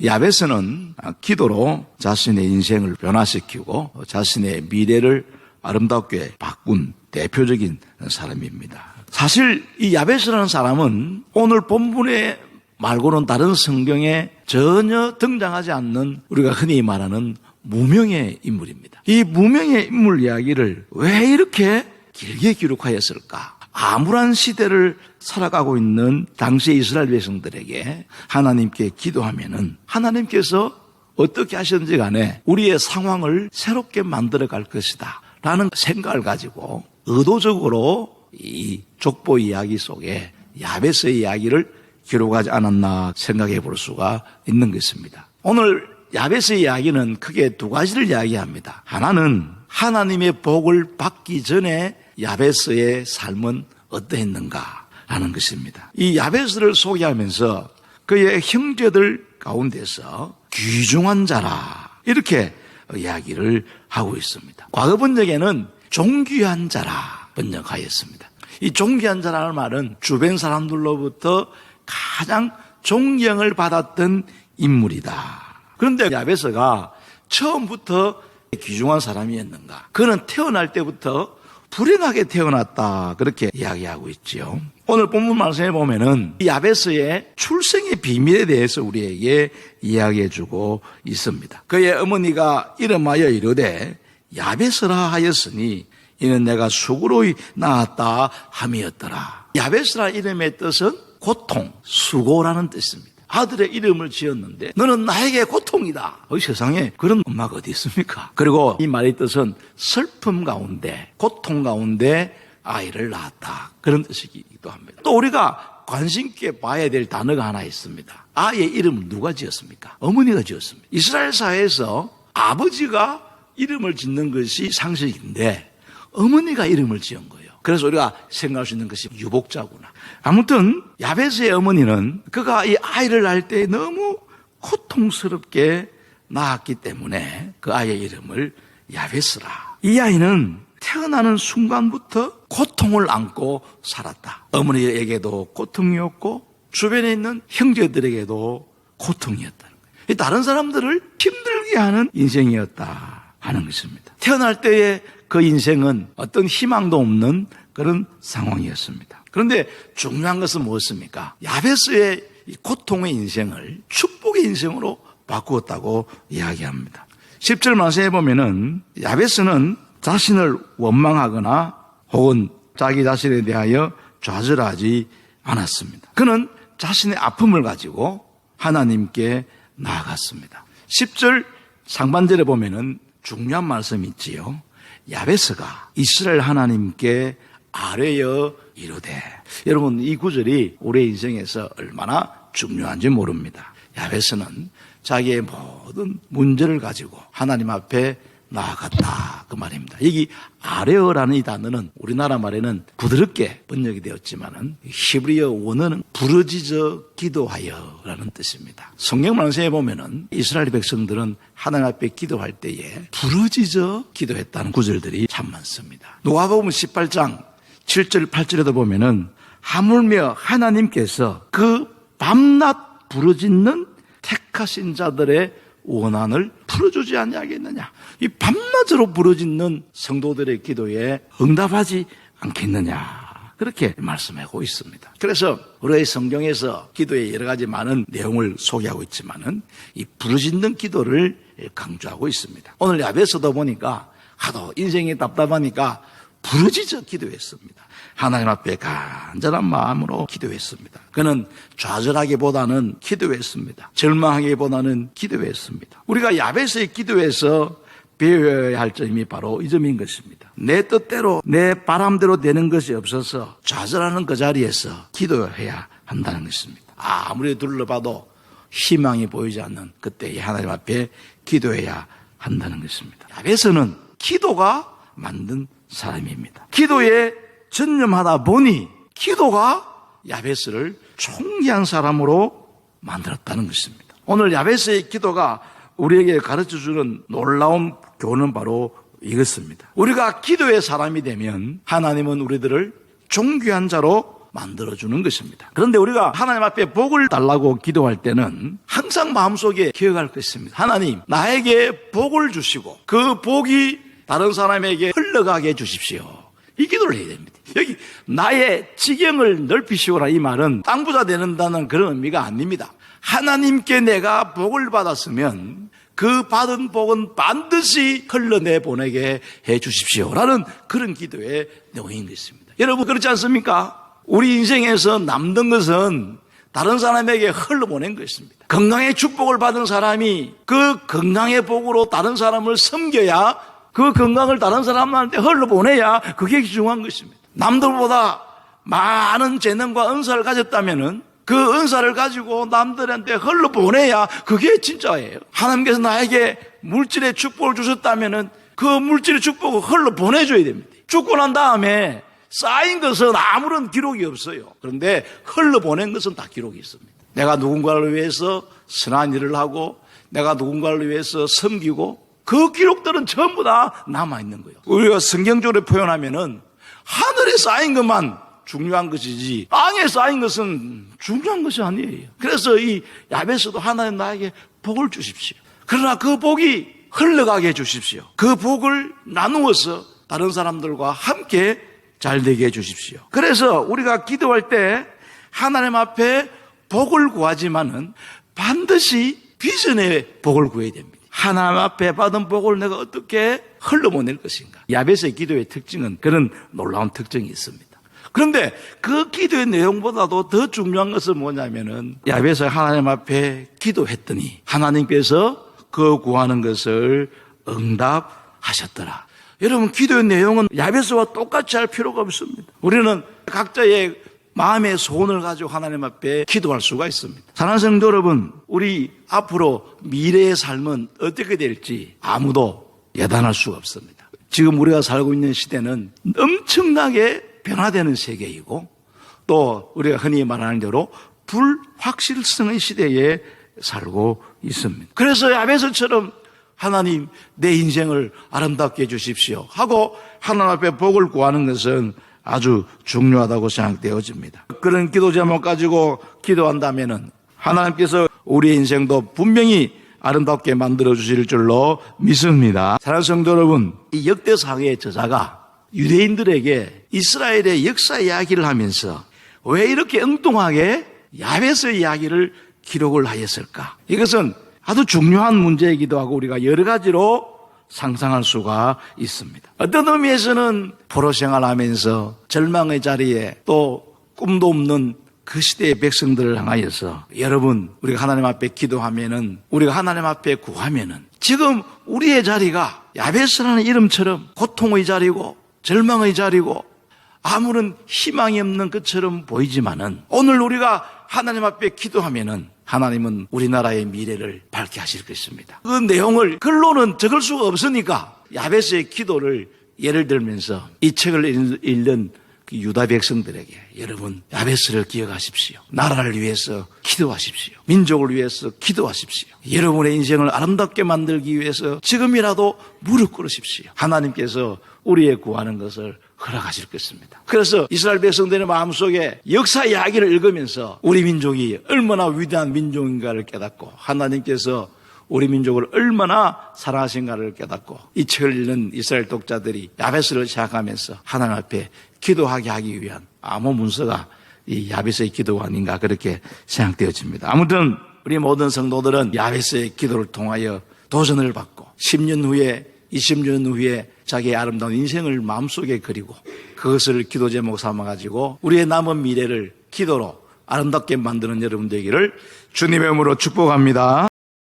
야베스는 기도로 자신의 인생을 변화시키고 자신의 미래를 아름답게 바꾼 대표적인 사람입니다. 사실 이 야베스라는 사람은 오늘 본문에 말고는 다른 성경에 전혀 등장하지 않는 우리가 흔히 말하는 무명의 인물입니다. 이 무명의 인물 이야기를 왜 이렇게 길게 기록하였을까? 암울한 시대를 살아가고 있는 당시 이스라엘 백성들에게 하나님께 기도하면은 하나님께서 어떻게 하셨는지 간에 우리의 상황을 새롭게 만들어 갈 것이다 라는 생각을 가지고 의도적으로 이 족보 이야기 속에 야베스의 이야기를 기록하지 않았나 생각해 볼 수가 있는 것입니다. 오늘 야베스의 이야기는 크게 두 가지를 이야기합니다. 하나는 하나님의 복을 받기 전에 야베스의 삶은 어떠했는가 하는 것입니다. 이 야베스를 소개하면서 그의 형제들 가운데서 귀중한 자라 이렇게 이야기를 하고 있습니다. 과거 번역에는 존귀한 자라 번역하였습니다. 이 존귀한 자라는 말은 주변 사람들로부터 가장 존경을 받았던 인물이다. 그런데 야베스가 처음부터 귀중한 사람이었는가? 그는 태어날 때부터 불행하게 태어났다 그렇게 이야기하고 있지요. 오늘 본문 말씀에 보면은 야베스의 출생의 비밀에 대해서 우리에게 이야기해주고 있습니다. 그의 어머니가 이름하여 이르되 야베스라 하였으니 이는 내가 수고로 낳았다 함이었더라. 야베스라 이름의 뜻은 고통, 수고라는 뜻입니다. 아들의 이름을 지었는데 너는 나에게 고통이다. 세상에 그런 엄마가 어디 있습니까? 그리고 이 말의 뜻은 슬픔 가운데, 고통 가운데 아이를 낳았다. 그런 뜻이기도 합니다. 또 우리가 관심 있게 봐야 될 단어가 하나 있습니다. 아이의 이름을 누가 지었습니까? 어머니가 지었습니다. 이스라엘 사회에서 아버지가 이름을 짓는 것이 상식인데 어머니가 이름을 지은 거예요. 그래서 우리가 생각할 수 있는 것이 유복자구나. 아무튼 야베스의 어머니는 그가 이 아이를 낳을 때 너무 고통스럽게 낳았기 때문에 그 아이의 이름을 야베스라. 이 아이는 태어나는 순간부터 고통을 안고 살았다. 어머니에게도 고통이었고 주변에 있는 형제들에게도 고통이었다는 거예요. 다른 사람들을 힘들게 하는 인생이었다 하는 것입니다. 태어날 때의 그 인생은 어떤 희망도 없는 그런 상황이었습니다. 그런데 중요한 것은 무엇입니까? 야베스의 고통의 인생을 축복의 인생으로 바꾸었다고 이야기합니다. 10절 말씀에 보면은 야베스는 자신을 원망하거나 혹은 자기 자신에 대하여 좌절하지 않았습니다. 그는 자신의 아픔을 가지고 하나님께 나아갔습니다. 10절 상반절에 보면은 중요한 말씀이 있지요. 야베스가 이스라엘 하나님께 아뢰어 이르되. 여러분 이 구절이 우리의 인생에서 얼마나 중요한지 모릅니다. 야베스는 자기의 모든 문제를 가지고 하나님 앞에 나아갔다 그 말입니다. 여기 아뢰어라는 이 단어는 우리나라 말에는 부드럽게 번역이 되었지만은 히브리어 원어는 부르짖어 기도하여라는 뜻입니다. 성경 말씀에 보면은 이스라엘 백성들은 하나님 앞에 기도할 때에 부르짖어 기도했다는 구절들이 참 많습니다. 누가복음 18장 7절 8절에도 보면은 하물며 하나님께서 그 밤낮 부르짖는 택하신 자들의 원한을 풀어주지 아니하겠느냐. 이 밤낮으로 부르짖는 성도들의 기도에 응답하지 않겠느냐. 그렇게 말씀하고 있습니다. 그래서 우리의 성경에서 기도의 여러 가지 많은 내용을 소개하고 있지만은 이 부르짖는 기도를 강조하고 있습니다. 오늘 야베스도 보니까 하도 인생이 답답하니까 부르짖어 기도했습니다. 하나님 앞에 간절한 마음으로 기도했습니다. 그는 좌절하기보다는 기도했습니다. 절망하기보다는 기도했습니다. 우리가 야베스의 기도에서 배워야 할 점이 바로 이 점인 것입니다. 내 뜻대로 내 바람대로 되는 것이 없어서 좌절하는 그 자리에서 기도해야 한다는 것입니다. 아무리 둘러봐도 희망이 보이지 않는 그때 하나님 앞에 기도해야 한다는 것입니다. 야베스는 기도가 만든 사람입니다. 기도에 전념하다 보니 기도가 야베스를 존귀한 사람으로 만들었다는 것입니다. 오늘 야베스의 기도가 우리에게 가르쳐주는 놀라운 교훈은 바로 이것입니다. 우리가 기도의 사람이 되면 하나님은 우리들을 존귀한 자로 만들어주는 것입니다. 그런데 우리가 하나님 앞에 복을 달라고 기도할 때는 항상 마음속에 기억할 것입니다. 하나님, 나에게 복을 주시고 그 복이 다른 사람에게 흘러가게 해주십시오. 이 기도를 해야 됩니다. 여기 나의 지경을 넓히시오라 이 말은 땅 부자 되는다는 그런 의미가 아닙니다. 하나님께 내가 복을 받았으면 그 받은 복은 반드시 흘러내보내게 해 주십시오라는 그런 기도의 내용인 것입니다. 여러분 그렇지 않습니까? 우리 인생에서 남는 것은 다른 사람에게 흘러보낸 것입니다. 건강의 축복을 받은 사람이 그 건강의 복으로 다른 사람을 섬겨야, 그 건강을 다른 사람한테 흘러보내야 그게 중요한 것입니다. 남들보다 많은 재능과 은사를 가졌다면은 그 은사를 가지고 남들한테 흘러보내야 그게 진짜예요. 하나님께서 나에게 물질의 축복을 주셨다면은 그 물질의 축복을 흘러보내줘야 됩니다. 죽고 난 다음에 쌓인 것은 아무런 기록이 없어요. 그런데 흘러보낸 것은 다 기록이 있습니다. 내가 누군가를 위해서 선한 일을 하고 내가 누군가를 위해서 섬기고 그 기록들은 전부 다 남아있는 거예요. 우리가 성경적으로 표현하면은 하늘에 쌓인 것만 중요한 것이지 땅에 쌓인 것은 중요한 것이 아니에요. 그래서 이 야베스도 하나님 나에게 복을 주십시오. 그러나 그 복이 흘러가게 해주십시오. 그 복을 나누어서 다른 사람들과 함께 잘 되게 해주십시오. 그래서 우리가 기도할 때 하나님 앞에 복을 구하지만은 반드시 비전의 복을 구해야 됩니다. 하나님 앞에 받은 복을 내가 어떻게 흘러보낼 것인가. 야베스의 기도의 특징은 그런 놀라운 특징이 있습니다. 그런데 그 기도의 내용보다도 더 중요한 것은 뭐냐면은 야베스가 하나님 앞에 기도했더니 하나님께서 그 구하는 것을 응답하셨더라. 여러분 기도의 내용은 야베스와 똑같이 할 필요가 없습니다. 우리는 각자의 마음의 소원을 가지고 하나님 앞에 기도할 수가 있습니다. 사랑하는 성도 여러분, 우리 앞으로 미래의 삶은 어떻게 될지 아무도 예단할 수가 없습니다. 지금 우리가 살고 있는 시대는 엄청나게 변화되는 세계이고 또 우리가 흔히 말하는 대로 불확실성의 시대에 살고 있습니다. 그래서 야베스처럼 하나님 내 인생을 아름답게 해주십시오 하고 하나님 앞에 복을 구하는 것은 아주 중요하다고 생각되어집니다. 그런 기도 제목 가지고 기도한다면은 하나님께서 우리의 인생도 분명히 아름답게 만들어 주실 줄로 믿습니다. 사랑하는 성도 여러분, 이 역대사의 저자가 유대인들에게 이스라엘의 역사 이야기를 하면서 왜 이렇게 엉뚱하게 야베스의 이야기를 기록을 하였을까? 이것은 아주 중요한 문제이기도 하고 우리가 여러 가지로 상상할 수가 있습니다. 어떤 의미에서는 포로 생활하면서 절망의 자리에 또 꿈도 없는 그 시대의 백성들을 향하여서 여러분 우리가 하나님 앞에 기도하면은 우리가 하나님 앞에 구하면은 지금 우리의 자리가 야베스라는 이름처럼 고통의 자리고 절망의 자리고 아무런 희망이 없는 것처럼 보이지만은 오늘 우리가 하나님 앞에 기도하면은 하나님은 우리나라의 미래를 밝게 하실 것입니다. 그 내용을 글로는 적을 수가 없으니까 야베스의 기도를 예를 들면서 이 책을 읽는 그 유다 백성들에게 여러분 야베스를 기억하십시오. 나라를 위해서 기도하십시오. 민족을 위해서 기도하십시오. 여러분의 인생을 아름답게 만들기 위해서 지금이라도 무릎 꿇으십시오. 하나님께서 우리의 구하는 것을 허락하실 것입니다. 그래서 이스라엘 백성들의 마음속에 역사 이야기를 읽으면서 우리 민족이 얼마나 위대한 민족인가를 깨닫고 하나님께서 우리 민족을 얼마나 사랑하신가를 깨닫고 이 책을 읽는 이스라엘 독자들이 야베스를 생각하면서 하나님 앞에 기도하게 하기 위한 아무 문서가 이 야베스의 기도가 아닌가 그렇게 생각되어집니다. 아무튼 우리 모든 성도들은 야베스의 기도를 통하여 도전을 받고 10년 후에 20년 후에 자기의 아름다운 인생을 마음속에 그리고 그것을 기도 제목 삼아가지고 우리의 남은 미래를 기도로 아름답게 만드는 여러분 되기를 주님의 이름으로 축복합니다.